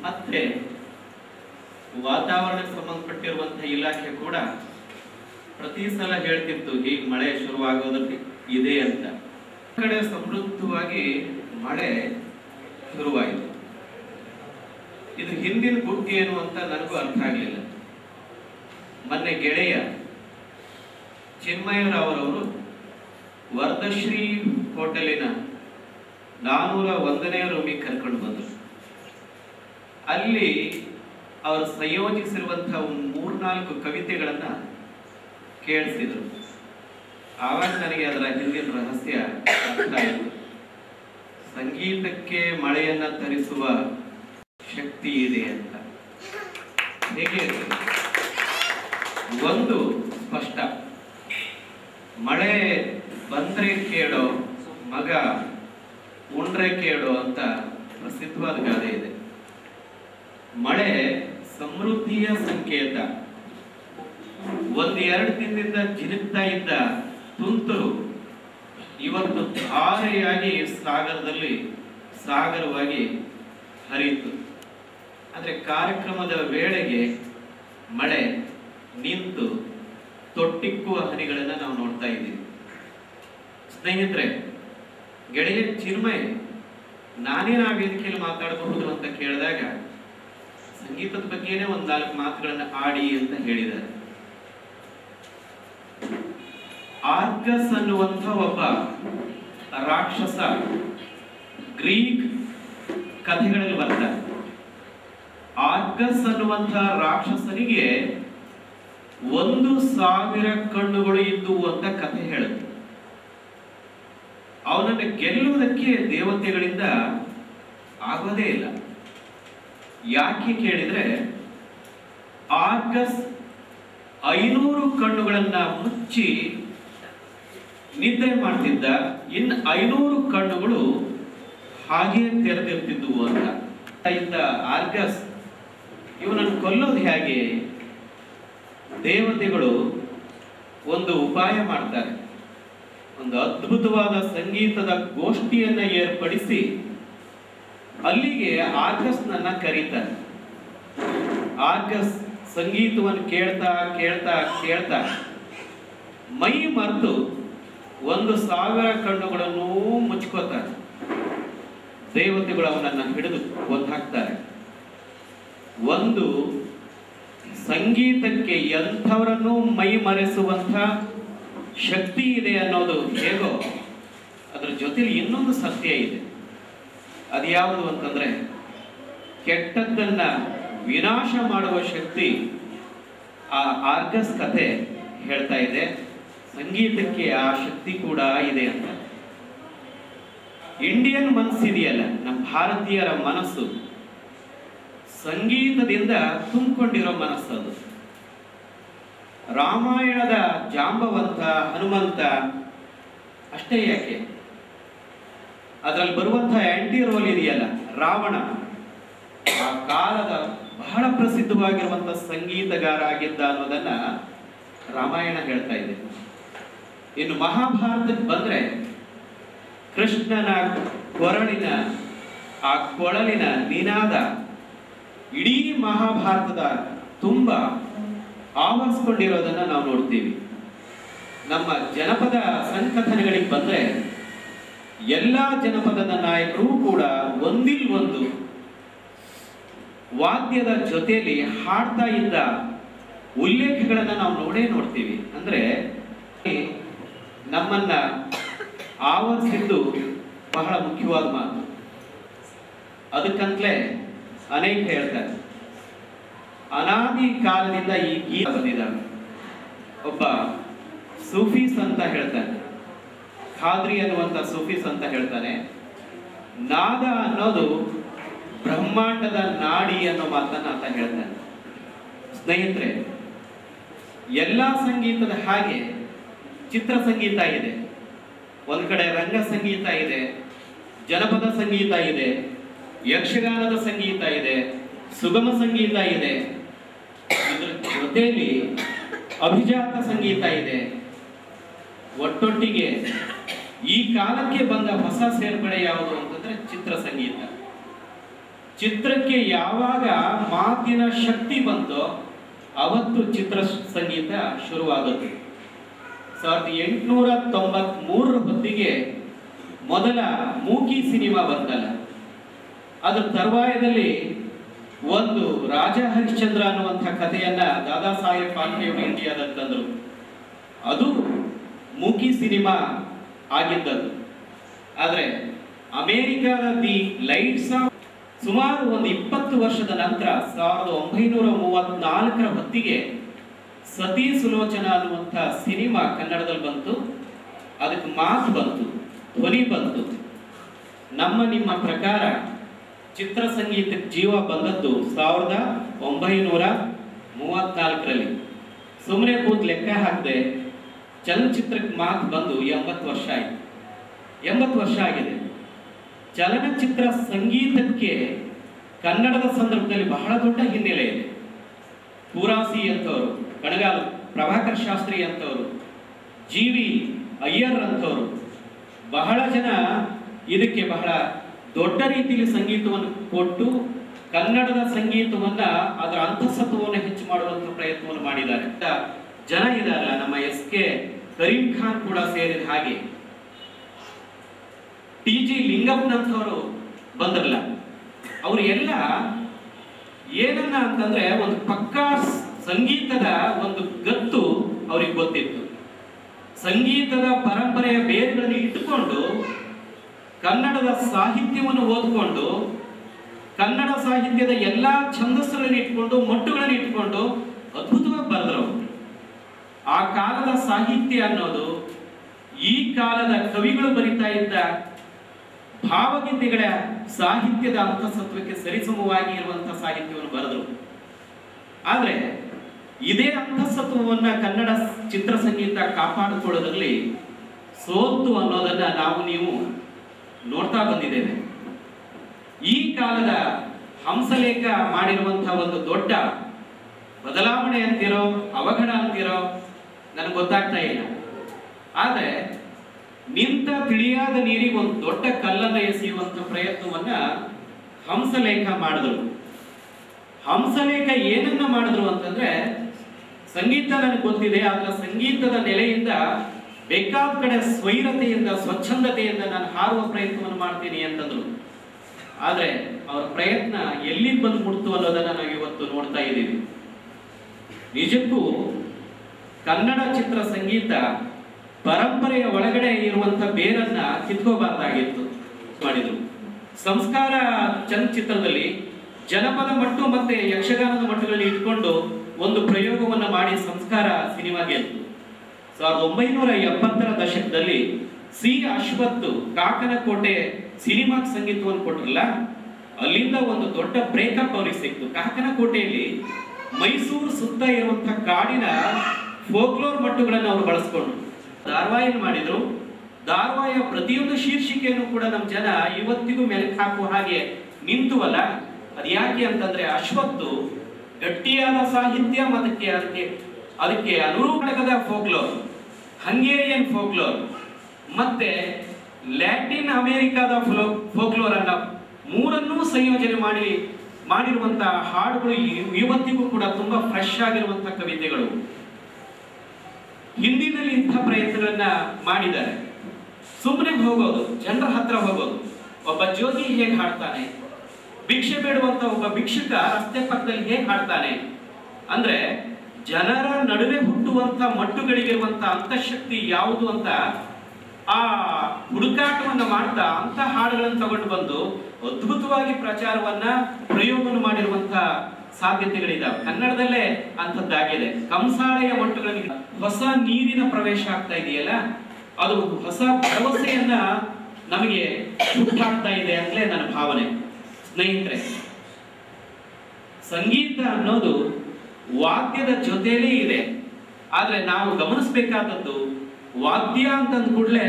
ಮತ್ತೆ ವಾತಾವರಣಕ್ಕೆ ಸಂಬಂಧಪಟ್ಟಿರುವಂತಹ ಇಲಾಖೆ ಕೂಡ ಪ್ರತಿ ಸಲ ಹೇಳ್ತಿತ್ತು ಈಗ ಮಳೆ ಶುರುವಾಗೋದಕ್ಕೆ ಇದೆ ಅಂತ. ಕಡೆ ಸಮೃದ್ಧವಾಗಿ ಮಳೆ ಶುರುವಾಯಿತು. ಇದು ಹಿಂದಿನ ಬುದ್ಧಿ ಏನು ಅಂತ ನನಗೂ ಅರ್ಥ ಆಗಲಿಲ್ಲ. ಮೊನ್ನೆ ಗೆಳೆಯ ಚಿನ್ಮಯರಾವ್ರವರು ವರ್ಧಶ್ರೀ ಹೋಟೆಲಿನ 401ನೇ ರೂಮಿಗೆ ಕರ್ಕೊಂಡು ಬಂದರು. ಅಲ್ಲಿ ಅವರು ಸಂಯೋಜಿಸಿರುವಂತಹ 3-4 ಕವಿತೆಗಳನ್ನ ಕೇಳಿಸಿದರು. ಆವಾಗ ನನಗೆ ಅದರ ಹಿಂದಿನ ರಹಸ್ಯ ಅರ್ಥ ಆಯಿತು. ಸಂಗೀತಕ್ಕೆ ಮಳೆಯನ್ನ ತರಿಸುವ ಶಕ್ತಿ ಇದೆ ಅಂತ. ಹೇಗೆ ಒಂದು ಸ್ಪಷ್ಟ, ಮಳೆ ಬಂದ್ರೆ ಕೇಳೋ ಮಗ ಉಂಡ್ರೆ ಕೇಳೋ ಅಂತ ಪ್ರಸಿದ್ಧವಾದ ಗಾದೆ ಇದೆ. ಮಳೆ ಸಮೃದ್ಧಿಯ ಸಂಕೇತ. 1-2 ದಿನದಿಂದ ಜಿನುಗ್ತಾ ಇದ್ದ ತುಂತುರು ಇವತ್ತು ಧಾರೆಯಾಗಿ ಸಾಗರವಾಗಿ ಹರಿಯಿತು. ಆದರೆ ಕಾರ್ಯಕ್ರಮದ ವೇಳೆಗೆ ಮಳೆ ನಿಂತು ತೊಟ್ಟಿಕ್ಕುವ ಹನಿಗಳನ್ನು ನಾವು ನೋಡ್ತಾ ಇದ್ದೀವಿ. ಸ್ನೇಹಿತರೆ, ಗೆಳೆಯ ಚಿನ್ಮಯ್ ನಾನೇನು ಆ ವೇದಿಕೆಯಲ್ಲಿ ಮಾತಾಡಬಹುದು ಅಂತ ಕೇಳಿದಾಗ ಸಂಗೀತದ ಬಗ್ಗೆನೇ 1-4 ಮಾತುಗಳನ್ನು ಆಡಿ ಅಂತ ಹೇಳಿದ್ದಾರೆ. ಆರ್ಗಸ್ ಅನ್ನುವಂಥ ಒಬ್ಬ ರಾಕ್ಷಸ ಗ್ರೀಕ್ ಕಥೆಗಳಲ್ಲಿ ಬರ್ತಾರೆ. ಆರ್ಗಸ್ ಅನ್ನುವಂಥ ರಾಕ್ಷಸನಿಗೆ 1,000 ಕಣ್ಣುಗಳು ಇದ್ದುವು ಅಂತ ಕಥೆ ಹೇಳುತ್ತೆ. ಅವನನ್ನು ಗೆಲ್ಲುವುದಕ್ಕೆ ದೇವತೆಗಳಿಂದ ಆಗೋದೇ ಇಲ್ಲ. ಯಾಕೆ ಕೇಳಿದ್ರೆ, ಆರ್ಗಸ್ 500 ಕಣ್ಣುಗಳನ್ನ ಮುಚ್ಚಿ ನಿದ್ರೆ ಮಾಡ್ತಿದ್ದ, ಇನ್ನು 500 ಕಣ್ಣುಗಳು ಹಾಗೆ ತೆರೆದಿರ್ತಿದ್ವು ಅಂತ. ಇದ್ದ ಆರ್ಗಸ್ ಇವನನ್ನು ಕೊಲ್ಲೋದು ಹೇಗೆ? ದೇವತೆಗಳು ಒಂದು ಉಪಾಯ ಮಾಡ್ತಾರೆ. ಒಂದು ಅದ್ಭುತವಾದ ಸಂಗೀತದ ಗೋಷ್ಠಿಯನ್ನ ಏರ್ಪಡಿಸಿ ಅಲ್ಲಿಗೆ ಆರ್ಗಸ್ನನ್ನ ಕರೀತಾರೆ. ಆರ್ಗಸ್ ಸಂಗೀತವನ್ನು ಕೇಳ್ತಾ ಕೇಳ್ತಾ ಕೇಳ್ತಾ ಮೈ ಮರೆತು 1,000 ಕಣ್ಣುಗಳನ್ನು ಮುಚ್ಕೋತಾರೆ. ದೇವತೆಗಳು ಅವನನ್ನ ಹಿಡಿದು ಕೊಂದಾಕ್ತಾರೆ. ಒಂದು ಸಂಗೀತಕ್ಕೆ ಎಂಥವರನ್ನು ಮೈ ಮರೆಸುವಂಥ ಶಕ್ತಿ ಇದೆ ಅನ್ನೋದು ಹೇಗೋ, ಅದ್ರ ಜೊತೆಲಿ ಇನ್ನೊಂದು ಸತ್ಯ ಇದೆ. ಅದ್ಯಾವುದು ಅಂತಂದ್ರೆ, ಕೆಟ್ಟದ್ದನ್ನ ವಿನಾಶ ಮಾಡುವ ಶಕ್ತಿ ಆ ಆರ್ಗಸ್ ಕಥೆ ಹೇಳ್ತಾ ಇದೆ. ಸಂಗೀತಕ್ಕೆ ಆ ಶಕ್ತಿ ಕೂಡ ಇದೆ ಅಂತ. ಇಂಡಿಯನ್ ಮನಸ್ಸಿದೆಯಲ್ಲ, ನಮ್ಮ ಭಾರತೀಯರ ಮನಸ್ಸು ಸಂಗೀತದಿಂದ ತುಂಬಿಕೊಂಡಿರೋ ಮನಸ್ಸದು. ರಾಮಾಯಣದ ಜಾಂಬವಂತ ಹನುಮಂತ ಅಷ್ಟೇ ಯಾಕೆ, ಅದರಲ್ಲಿ ಬರುವಂತಹ ಆಂಟಿ ರೋಲ್ ಇದೆಯಲ್ಲ ರಾವಣ, ಆ ಕಾಲದ ಬಹಳ ಪ್ರಸಿದ್ಧವಾಗಿರುವಂತಹ ಸಂಗೀತಗಾರ ಆಗಿದ್ದ ಅನ್ನೋದನ್ನ ರಾಮಾಯಣ ಹೇಳ್ತಾ ಇದೆ. ಇನ್ನು ಮಹಾಭಾರತಕ್ಕೆ ಬಂದ್ರೆ ಕೃಷ್ಣನ ಕೊರಳಿನ ಆ ಕೊಳಲಿನ ನಿನಾದ ಇಡೀ ಮಹಾಭಾರತದ ತುಂಬ ಆವರಿಸಿಕೊಂಡಿರೋದನ್ನ ನಾವು ನೋಡ್ತೀವಿ. ನಮ್ಮ ಜನಪದ ಸಂಕಥನಗಳಿಗೆ ಬಂದ್ರೆ ಎಲ್ಲಾ ಜನಪದದ ನಾಯಕರು ಕೂಡ ಒಂದಿಲ್ಲೊಂದು ವಾದ್ಯದ ಜೊತೆಯಲ್ಲಿ ಹಾಡ್ತಾ ಇದ್ದ ಉಲ್ಲೇಖಗಳನ್ನ ನಾವು ನೋಡ್ತೀವಿ. ಅಂದ್ರೆ ನಮ್ಮನ್ನ ಆವರಿಸಿದ್ದು ಬಹಳ ಮುಖ್ಯವಾದ ಮಾತು. ಅದಕ್ಕಂತಲೇ ಅನೇಕ ಹೇಳ್ತಾರೆ, ಅನಾದಿ ಕಾಲದಿಂದ ಈ ಗೀತ ಬಂದಿದ್ದಾನೆ. ಒಬ್ಬ ಸೂಫೀಸ್ ಅಂತ ಹೇಳ್ತಾನೆ, ಖಾದ್ರಿ ಅನ್ನುವಂಥ ಸೂಫೀಸ್ ಅಂತ ಹೇಳ್ತಾನೆ, ನಾದ ಅನ್ನೋದು ಬ್ರಹ್ಮಾಂಡದ ನಾಡಿ ಅನ್ನೋ ಮಾತನ್ನ ಅಂತ ಹೇಳ್ತಾನೆ. ಸ್ನೇಹಿತರೆ, ಎಲ್ಲಾ ಸಂಗೀತದ ಹಾಗೆ ಚಿತ್ರ ಸಂಗೀತ ಇದೆ, ಒಂದ್ ಕಡೆ ರಂಗ ಸಂಗೀತ ಇದೆ, ಜನಪದ ಸಂಗೀತ ಇದೆ, ಯಕ್ಷಗಾನದ ಸಂಗೀತ ಇದೆ, ಸುಗಮ ಸಂಗೀತ ಇದೆ, ಇದ್ರ ಜೊತೆಯಲ್ಲಿ ಅಭಿಜಾತ ಸಂಗೀತ ಇದೆ. ಒಟ್ಟೊಟ್ಟಿಗೆ ಈ ಕಾಲಕ್ಕೆ ಬಂದ ಹೊಸ ಸೇರ್ಪಡೆ ಯಾವುದು ಅಂತಂದ್ರೆ ಚಿತ್ರ ಸಂಗೀತ. ಚಿತ್ರಕ್ಕೆ ಯಾವಾಗ ಮಾತಿನ ಶಕ್ತಿ ಬಂತೋ ಅವತ್ತು ಚಿತ್ರ ಸಂಗೀತ ಶುರುವಾಗುತ್ತೆ. 1893 ಹೊತ್ತಿಗೆ ಮೊದಲ ಮೂಕಿ ಸಿನಿಮಾ ಬಂತಲ್ಲ, ಅದರ ತರುವಾಯದಲ್ಲಿ ಒಂದು ರಾಜ ಹರಿಶ್ಚಂದ್ರ ಅನ್ನುವಂಥ ಕಥೆಯನ್ನ ದಾದಾ ಸಾಹೇಬ್ ಫಾಲ್ಕೆ ಇಂಡಿಯಾದಲ್ಲಿ ತಂದರು. ಅದು ಮೂಕಿ ಸಿನಿಮಾ ಆಗಿದ್ದದ್ದು. ಆದರೆ ಅಮೆರಿಕದ ದಿ ಲೈಟ್ಸ್ ಸುಮಾರು ಒಂದು 20 ವರ್ಷದ ನಂತರ 1934 ಹೊತ್ತಿಗೆ ಸತಿ ಸುಲೋಚನಾ ಅನ್ನುವಂಥ ಸಿನಿಮಾ ಕನ್ನಡದಲ್ಲಿ ಬಂತು. ಅದಕ್ಕೆ ಮಾತು ಬಂತು, ಧ್ವನಿ ಬಂತು. ನಿಮ್ಮ ಪ್ರಕಾರ ಚಿತ್ರ ಸಂಗೀತಕ್ಕೆ ಜೀವ ಬಂದದ್ದು 1934ರಲ್ಲಿ. ಸುಮ್ಮನೆ ಕೂತ್ ಲೆಕ್ಕ ಹಾಕದೆ ಚಲನಚಿತ್ರಕ್ಕೆ ಮಾತು ಬಂದು 80 ವರ್ಷ ಆಯಿತು. 80 ವರ್ಷ ಆಗಿದೆ. ಚಲನಚಿತ್ರ ಸಂಗೀತಕ್ಕೆ ಕನ್ನಡದ ಸಂದರ್ಭದಲ್ಲಿ ಬಹಳ ದೊಡ್ಡ ಹಿನ್ನೆಲೆ ಇದೆ. ಪೂರಾಸಿ ಅಂತವರು, ಕಣಗಾಲ ಪ್ರಭಾಕರ್ ಶಾಸ್ತ್ರಿ ಅಂತವರು, ಜಿ.ವಿ. ಅಯ್ಯರ್ ಅಂತವರು, ಬಹಳ ಜನ ಇದಕ್ಕೆ ಬಹಳ ದೊಡ್ಡ ರೀತಿಯಲ್ಲಿ ಸಂಗೀತವನ್ನು ಕೊಟ್ಟು ಕನ್ನಡದ ಸಂಗೀತವನ್ನ ಅದರ ಅಂತಃಸತ್ವವನ್ನು ಹೆಚ್ಚು ಮಾಡುವಂತ ಪ್ರಯತ್ನವನ್ನು ಮಾಡಿದ್ದಾರೆ. ಜನ ಇದಾರಲ್ಲ, ನಮ್ಮ ಎಸ್.ಕೆ. ಕರೀಂ ಖಾನ್ ಕೂಡ ಸೇರಿದ ಹಾಗೆ, ಟಿ.ಜಿ. ಲಿಂಗಪ್ಪನಂತವರು ಬಂದ್ರಲ್ಲ, ಅವರು ಎಲ್ಲ ಏನನ್ನ ಅಂತಂದ್ರೆ ಒಂದು ಪಕ್ಕಾ ಸಂಗೀತದ ಒಂದು ಗತ್ತು ಅವ್ರಿಗೆ ಗೊತ್ತಿತ್ತು. ಸಂಗೀತದ ಪರಂಪರೆಯ ಬೇರುಗಳನ್ನು ಇಟ್ಟುಕೊಂಡು ಕನ್ನಡದ ಸಾಹಿತ್ಯವನ್ನು ಓದಿಕೊಂಡು ಕನ್ನಡ ಸಾಹಿತ್ಯದ ಎಲ್ಲಾ ಛಂದಸ್ಸುಗಳನ್ನು ಇಟ್ಕೊಂಡು ಮೊಟ್ಟುಗಳನ್ನು ಇಟ್ಕೊಂಡು ಅದ್ಭುತವಾಗಿ ಬರೆದ್ರು. ಆ ಕಾಲದ ಸಾಹಿತ್ಯ ಅನ್ನೋದು ಈ ಕಾಲದ ಕವಿಗಳು ಬರಿತಾ ಇದ್ದ ಭಾವಗೀತೆಗಳ ಸಾಹಿತ್ಯದ ಅಂತಃಸತ್ವಕ್ಕೆ ಸರಿಸಮವಾಗಿ ಇರುವಂತಹ ಸಾಹಿತ್ಯವನ್ನು ಬರೆದರು. ಆದರೆ ಇದೇ ಅಂತಃಸತ್ವವನ್ನ ಕನ್ನಡ ಚಿತ್ರ ಸಂಗೀತ ಕಾಪಾಡಿಕೊಳ್ಳೋದ್ರಲ್ಲಿ ಸೋತು ಅನ್ನೋದನ್ನ ನೀವು ನೋಡ್ತಾ ಬಂದಿದ್ದೇವೆ. ಈ ಕಾಲದ ಹಂಸಲೇಖ ಮಾಡಿರುವಂತಹ ಒಂದು ದೊಡ್ಡ ಬದಲಾವಣೆ ಅಂತಿರೋ ಅವಘಡ ಅಂತಿರೋ ನನಗೆ ಗೊತ್ತಾಗ್ತಾ ಇಲ್ಲ. ಆದ್ರೆ ನಿಂತ ತಿಳಿಯಾದ ನೀರಿಗೆ ಒಂದು ದೊಡ್ಡ ಕಲ್ಲನ್ನ ಎಸೆಯುವಂತ ಪ್ರಯತ್ನವನ್ನ ಹಂಸಲೇಖ ಮಾಡಿದ್ರು. ಹಂಸಲೇಖ ಏನನ್ನ ಮಾಡಿದ್ರು ಅಂತಂದ್ರೆ, ಸಂಗೀತ ನನಗೆ ಗೊತ್ತಿದೆ, ಆದ್ರೆ ಸಂಗೀತದ ನೆಲೆಯಿಂದ ಬೇಕಾದ ಕಡೆ ಸ್ವೈರತೆಯಿಂದ ಸ್ವಚ್ಛಂದತೆಯಿಂದ ನಾನು ಹಾರುವ ಪ್ರಯತ್ನವನ್ನು ಮಾಡ್ತೀನಿ ಅಂತಂದ್ರು. ಆದ್ರೆ ಅವರ ಪ್ರಯತ್ನ ಎಲ್ಲಿ ಬಂದು ಮುಟ್ತು ಅನ್ನೋದನ್ನ ನಾವು ಇವತ್ತು ನೋಡ್ತಾ ಇದ್ದೀವಿ. ನಿಜಕ್ಕೂ ಕನ್ನಡ ಚಿತ್ರ ಸಂಗೀತ ಪರಂಪರೆಯ ಒಳಗಡೆ ಇರುವಂತ ಬೇರನ್ನ ಕಿತ್ಕೋಬಾರ್ದಾಗಿತ್ತು ಮಾಡಿದ್ರು. ಸಂಸ್ಕಾರ ಚಲನಚಿತ್ರದಲ್ಲಿ ಜನಪದ ಮಟ್ಟು ಮತ್ತೆ ಯಕ್ಷಗಾನದ ಮಟ್ಟುಗಳಲ್ಲಿ ಇಟ್ಕೊಂಡು ಒಂದು ಪ್ರಯೋಗವನ್ನ ಮಾಡಿ ಸಂಸ್ಕಾರ ಸಿನಿಮಾ ಗೆಲ್ತು. 1970ರ ದಶಕದಲ್ಲಿ ಸಿ ಅಶ್ವಥ್ ಕಾಕನಕೋಟೆ ಸಿನಿಮಾಕ್ಕೆ ಸಂಗೀತವನ್ನು ಕೊಟ್ರಲ್ಲ, ಅಲ್ಲಿಂದ ಒಂದು ದೊಡ್ಡ ಬ್ರೇಕಪ್ ಅವ್ರಿಗೆ ಸಿಕ್ತು. ಕಾಕನಕೋಟೆಯಲ್ಲಿ ಮೈಸೂರು ಸುತ್ತ ಇರುವಂತಹ ಕಾಡಿನ ಫೋಕ್ಲೋರ್ ಮಟ್ಟುಗಳನ್ನು ಅವರು ಬಳಸ್ಕೊಂಡು ಧಾರವಾಹಿಯನ್ನು ಮಾಡಿದ್ರು. ಧಾರವಾಹಿಯ ಪ್ರತಿಯೊಂದು ಶೀರ್ಷಿಕೆಯನ್ನು ಕೂಡ ನಮ್ಮ ಜನ ಇವತ್ತಿಗೂ ಮೆಲುಕು ಹಾಕುವ ಹಾಗೆ ನಿಂತುವಲ್ಲ. ಅದು ಯಾಕೆ ಅಂತಂದ್ರೆ ಅಶ್ವಥ್ ಗಟ್ಟಿಯಾದ ಸಾಹಿತ್ಯ ಮತ್ತೆ ಅದಕ್ಕೆ ಅನುರೂಪಣದ ಫೋಕ್ಲೋರ್, ಹಂಗೇರಿಯನ್ ಫೋಕ್ಲೋರ್ ಮತ್ತೆ ಲ್ಯಾಟಿನ್ ಅಮೆರಿಕಾದ ಫೋಕ್ಲೋರ್ ಅನ್ನ ಮೂರನ್ನೂ ಸಂಯೋಜನೆ ಮಾಡಿರುವಂತಹ ಹಾಡುಗಳು ಇವತ್ತಿಗೂ ಕೂಡ ತುಂಬಾ ಫ್ರೆಶ್ ಆಗಿರುವಂತಹ ಕವಿತೆಗಳು. ಹಿಂದಿನಲ್ಲಿ ಇಂಥ ಪ್ರಯತ್ನಗಳನ್ನ ಮಾಡಿದ್ದಾರೆ. ಸುಮ್ಮನೆ ಹೋಗೋದು, ಜನರ ಹತ್ರ ಹೋಗೋದು. ಒಬ್ಬ ಜೋಗಿ ಹೇಗೆ ಹಾಡ್ತಾನೆ, ಭಿಕ್ಷೆ ಬೇಡುವಂತ ಒಬ್ಬ ಭಿಕ್ಷುಕ ರಸ್ತೆ ಪಕ್ಕದಲ್ಲಿ ಹೇಗೆ ಹಾಡ್ತಾನೆ ಅಂದ್ರೆ, ಜನರ ನಡುವೆ ಹುಟ್ಟುವಂತ ಮಟ್ಟುಗಳಿಗಿರುವಂತ ಅಂತಃಶಕ್ತಿ ಯಾವುದು ಅಂತ ಆ ಹುಡುಕಾಟವನ್ನ ಮಾಡ್ತಾ ಅಂತ ಹಾಡುಗಳನ್ನು ತಗೊಂಡು ಬಂದು ಅದ್ಭುತವಾಗಿ ಪ್ರಯೋಗವನ್ನು ಮಾಡಿರುವಂತ ಸಾಧ್ಯತೆಗಳಿದಾವೆ. ಕನ್ನಡದಲ್ಲೇ ಅಂಥದ್ದಾಗಿದೆ. ಕಂಸಾಳೆಯ ಮಟ್ಟುಗಳಲ್ಲಿ ಹೊಸ ನೀರಿನ ಪ್ರವೇಶ ಆಗ್ತಾ ಇದೆಯಲ್ಲ, ಅದು ಹೊಸ ಭರವಸೆಯನ್ನ ನಮಗೆ ಹುಟ್ಟಾಗ್ತಾ ಇದೆ ಅಂತಲೇ ನನ್ನ ಭಾವನೆ. ಸ್ನೇಹಿತರೆ, ಸಂಗೀತ ಅನ್ನೋದು ವಾದ್ಯದ ಜೊತೆಲೇ ಇದೆ. ಆದ್ರೆ ನಾವು ಗಮನಿಸಬೇಕಾದದ್ದು, ವಾದ್ಯ ಅಂತಂದ ಕೂಡಲೇ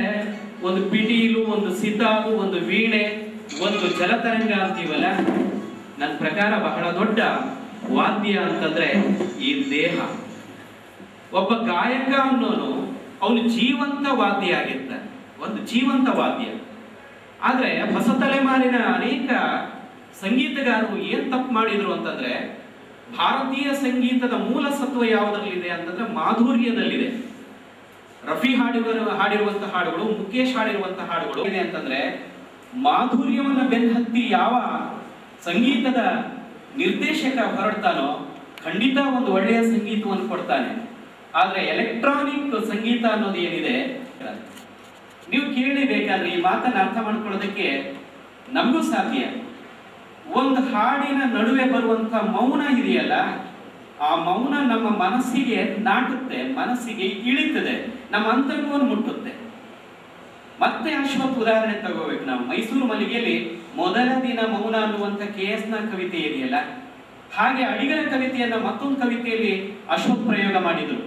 ಒಂದು ಪಿಟೀಲು, ಒಂದು ಸಿತಾರು, ಒಂದು ವೀಣೆ, ಒಂದು ಜಲತರಂಗ ಅಂತೀವಲ್ಲ, ನನ್ನ ಪ್ರಕಾರ ಬಹಳ ದೊಡ್ಡ ವಾದ್ಯ ಅಂತಂದ್ರೆ ಈ ದೇಹ. ಒಬ್ಬ ಗಾಯಕ ಅನ್ನೋನು ಅವನು ಜೀವಂತ ವಾದ್ಯ ಆಗಿರ್ತಾನೆ, ಒಂದು ಜೀವಂತ ವಾದ್ಯ. ಆದ್ರೆ ಹೊಸ ತಲೆಮಾರಿನ ಅನೇಕ ಸಂಗೀತಗಾರರು ಏನ್ ತಪ್ಪು ಮಾಡಿದ್ರು ಅಂತಂದ್ರೆ, ಭಾರತೀಯ ಸಂಗೀತದ ಮೂಲ ಸತ್ವ ಯಾವುದರಲ್ಲಿದೆ ಅಂತಂದ್ರೆ ಮಾಧುರ್ಯದಲ್ಲಿದೆ. ರಫಿ ಹಾಡಿರುವಂತಹ ಹಾಡುಗಳು, ಮುಖೇಶ್ ಹಾಡಿರುವಂತಹ ಹಾಡುಗಳು ಇದೆ ಅಂತಂದ್ರೆ ಮಾಧುರ್ಯವನ್ನ ಬೆನ್ನಹತ್ತಿ ಯಾವ ಸಂಗೀತದ ನಿರ್ದೇಶಕ ಹೊರಡ್ತಾನೋ ಖಂಡಿತ ಒಂದು ಒಳ್ಳೆಯ ಸಂಗೀತವನ್ನು ಕೊಡ್ತಾನೆ. ಆದ್ರೆ ಎಲೆಕ್ಟ್ರಾನಿಕ್ ಸಂಗೀತ ಅನ್ನೋದು ಏನಿದೆ, ನೀವು ಕೇಳಲೇಬೇಕಾದ್ರೆ ಈ ಮಾತನ್ನ ಅರ್ಥ ಮಾಡ್ಕೊಳ್ಳೋದಕ್ಕೆ ನಮಗೂ ಸಾಧ್ಯ. ಒಂದು ಹಾಡಿನ ನಡುವೆ ಬರುವಂತ ಮೌನ ಇದೆಯಲ್ಲ, ಆ ಮೌನ ನಮ್ಮ ಮನಸ್ಸಿಗೆ ನಾಟುತ್ತೆ, ಮನಸ್ಸಿಗೆ ಇಳಿತದೆ, ನಮ್ಮ ಅಂತರ್ಗವನ್ನು ಮುಟ್ಟುತ್ತೆ. ಮತ್ತೆ ಅಶ್ವಥ್ ಉದಾಹರಣೆ ತಗೋಬೇಕು ನಾವು. ಮೈಸೂರು ಮಲ್ಲಿಗೆಯಲ್ಲಿ ಮೊದಲ ದಿನ ಮೌನ ಅನ್ನುವಂಥ KS ನ ಕವಿತೆ ಇದೆಯಲ್ಲ, ಹಾಗೆ ಅಡಿಗರ ಕವಿತೆಯನ್ನ ಮತ್ತೊಂದು ಕವಿತೆಯಲ್ಲಿ ಅಶ್ವಥ್ ಪ್ರಯೋಗ ಮಾಡಿದ್ರು.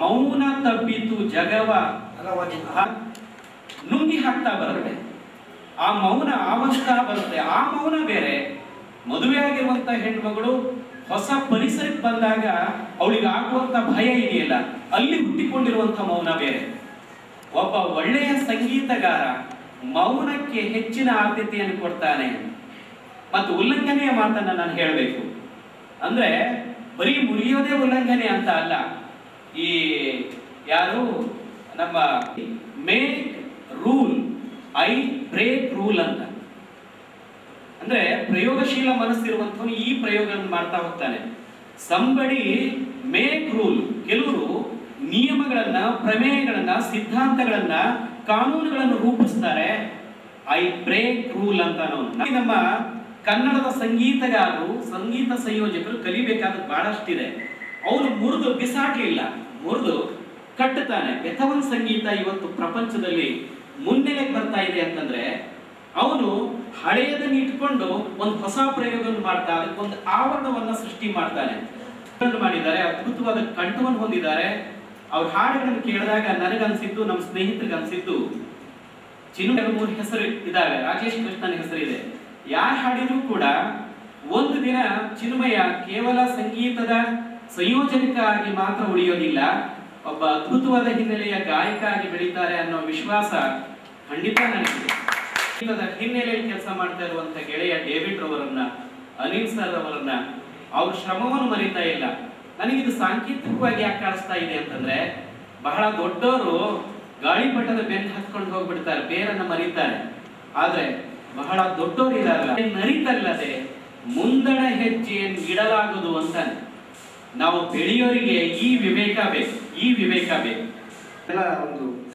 ಮೌನ ತಬ್ಬಿತು ಜಗವ ನುಂಗಿ ಹಾಕ್ತಾ ಬರುತ್ತೆ. ಆ ಮೌನ ಆವರ್ತಾ ಬರುತ್ತೆ. ಆ ಮೌನ ಬೇರೆ. ಮದುವೆ ಆಗಿರುವಂತ ಹೆಣ್ಮಗಳು ಹೊಸ ಪರಿಸರಕ್ಕೆ ಬಂದಾಗ ಅವಳಿಗೆ ಆಗುವಂತ ಭಯ ಇದೆಯಲ್ಲ, ಅಲ್ಲಿ ಹುಟ್ಟಿಕೊಂಡಿರುವಂತ ಮೌನ ಬೇರೆ. ಒಬ್ಬ ಒಳ್ಳೆಯ ಸಂಗೀತಗಾರ ಮೌನಕ್ಕೆ ಹೆಚ್ಚಿನ ಆದ್ಯತೆಯನ್ನು ಕೊಡ್ತಾನೆ. ಮತ್ತು ಉಲ್ಲಂಘನೆಯ ಮಾತನ್ನ ನಾನು ಹೇಳಬೇಕು ಅಂದ್ರೆ, ಬರೀ ಮುರಿಯೋದೇ ಉಲ್ಲಂಘನೆ ಅಂತ ಅಲ್ಲ. ಈ ಯಾರು ನಮ್ಮ make rule I break rule ಅಂತ, ಅಂದ್ರೆ ಪ್ರಯೋಗಶೀಲ ಮನಸ್ಸಿರುವಂತವನು ಈ ಪ್ರಯೋಗವನ್ನು ಮಾಡ್ತಾ ಹೋಗ್ತಾನೆ. ಸಂಬಡಿ ಮೇಕ್ ರೂಲ್, ಕೆಲವರು ನಿಯಮಗಳನ್ನ, ಪ್ರಮೇಯಗಳನ್ನ, ಸಿದ್ಧಾಂತಗಳನ್ನ, ಕಾನೂನುಗಳನ್ನು ರೂಪಿಸ್ತಾರೆ. ಐ ಬ್ರೇಕ್ ರೂಲ್ ಅಂತ ನಮ್ಮ ಕನ್ನಡದ ಸಂಗೀತಗಾರರು, ಸಂಗೀತ ಸಂಯೋಜಕರು ಕಲಿಬೇಕಾದ ಬಹಳಷ್ಟಿದೆ. ಅವನು ಮುರಿದು ಬಿಸಾಡ್ಲಿಲ್ಲ, ಮುರಿದು ಕಟ್ಟುತ್ತಾನೆ. ಬೆಥವನ್ ಸಂಗೀತ ಇವತ್ತು ಪ್ರಪಂಚದಲ್ಲಿ ಮುನ್ನೆಲೆಗೆ ಬರ್ತಾ ಇದೆ ಅಂತಂದ್ರೆ ಅವನು ಹಳೆಯದನ್ನು ಇಟ್ಕೊಂಡು ಒಂದು ಹೊಸ ಪ್ರಯೋಗವನ್ನು ಮಾಡ್ತಾ ಅದಕ್ಕೊಂದು ಆವರಣವನ್ನ ಸೃಷ್ಟಿ ಮಾಡ್ತಾನೆ. ಮಾಡಿದ್ದಾರೆ, ಅದ್ಭುತವಾದ ಕಂಠವನ್ನು ಹೊಂದಿದ್ದಾರೆ. ಅವ್ರ ಹಾಡುಗಳನ್ನು ಕೇಳಿದಾಗ ನನಗನ್ಸಿದ್ದು, ನಮ್ಮ ಸ್ನೇಹಿತರಿಗೆ ಅನ್ಸಿದ್ದು, ಚಿನ್ನು 3 ಹೆಸರು ಇದ್ದಾವೆ, ರಾಜೇಶ್ ಕೃಷ್ಣನ ಹೆಸರಿದೆ. ಯಾರು ಹಾಡಿದ್ರು ಕೂಡ ಒಂದು ದಿನ ಚಿನ್ಮಯ ಕೇವಲ ಸಂಗೀತದ ಸಂಯೋಜಕ ಆಗಿ ಮಾತ್ರ ಉಳಿಯೋದಿಲ್ಲ, ಒಬ್ಬ ಅದ್ಭುತವಾದ ಹಿನ್ನೆಲೆಯ ಗಾಯಕ ಆಗಿ ಬೆಳೀತಾರೆ ಅನ್ನೋ ವಿಶ್ವಾಸ ಖಂಡಿತ ನನಗಿದೆ. ಸಂಗೀತದ ಹಿನ್ನೆಲೆಯಲ್ಲಿ ಕೆಲಸ ಮಾಡ್ತಾ ಇರುವಂತ ಗೆಳೆಯ ಡೇವಿಡ್ ರವರನ್ನ, ಅನಿಲ್ ಸರ್ ಅವರನ್ನ, ಅವ್ರ ಶ್ರಮವನ್ನು ಮರೀತಾ ಇಲ್ಲ. ನನಗಿದು ಸಾಂಕೇತಿಕವಾಗಿ ಯಾಕೆ ಕಾಣಿಸ್ತಾ ಇದೆ ಅಂತಂದ್ರೆ, ಬಹಳ ದೊಡ್ಡವರು ಗಾಳಿಪಟದ ಬೆನ್ನು ಹತ್ಕೊಂಡು ಹೋಗ್ಬಿಡ್ತಾರೆ, ಬೇರನ್ನ ಮರೀತಾರೆ. ಆದ್ರೆ ಬಹಳ ದೊಡ್ಡವರು ಇರಲ್ಲ, ನರಿತಲ್ಲದೆ ಮುಂದಣ ಹೆಜ್ಜೆಯನ್ನು ಇಡಲಾಗದು ಅಂತಾನೆ. ನಾವು ಬೆಳೆಯೋರಿಗೆ ಈ ವಿವೇಕ ಬೇಕು, ಈ ವಿವೇಕ ಬೇಕು. ಎಲ್ಲ ಒಂದು